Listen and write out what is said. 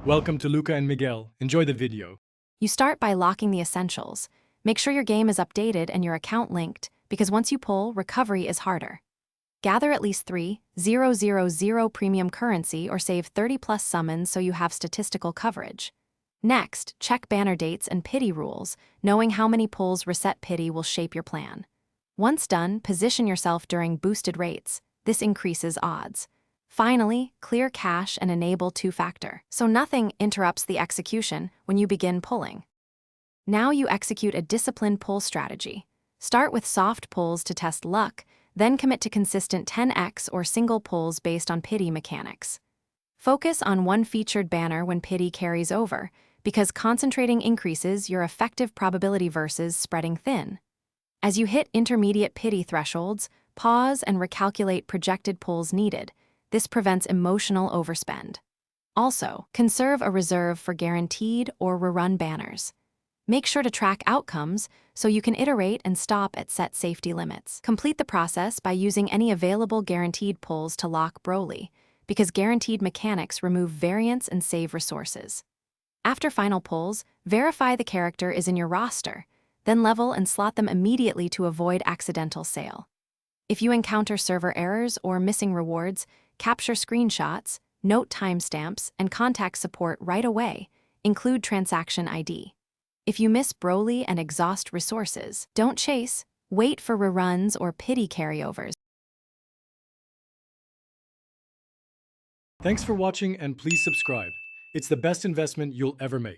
Welcome to Luca and Miguel. Enjoy the video. You start by locking the essentials. Make sure your game is updated and your account linked, because once you pull, recovery is harder. Gather at least 3,000 premium currency or save 30+ summons so you have statistical coverage. Next, check banner dates and pity rules. Knowing how many pulls reset pity will shape your plan. Once done, position yourself during boosted rates. This increases odds. Finally, clear cache and enable two-factor, so nothing interrupts the execution when you begin pulling. Now you execute a disciplined pull strategy. Start with soft pulls to test luck, then commit to consistent 10x or single pulls based on pity mechanics. Focus on one featured banner when pity carries over, because concentrating increases your effective probability versus spreading thin. As you hit intermediate pity thresholds, pause and recalculate projected pulls needed. This prevents emotional overspend. Also, conserve a reserve for guaranteed or rerun banners. Make sure to track outcomes so you can iterate and stop at set safety limits. Complete the process by using any available guaranteed pulls to lock Broly, because guaranteed mechanics remove variance and save resources. After final pulls, verify the character is in your roster, then level and slot them immediately to avoid accidental sale. If you encounter server errors or missing rewards, capture screenshots, note timestamps, and contact support right away. Include transaction ID. If you miss Broly and exhaust resources, don't chase. Wait for reruns or pity carryovers. Thanks for watching and please subscribe. It's the best investment you'll ever make.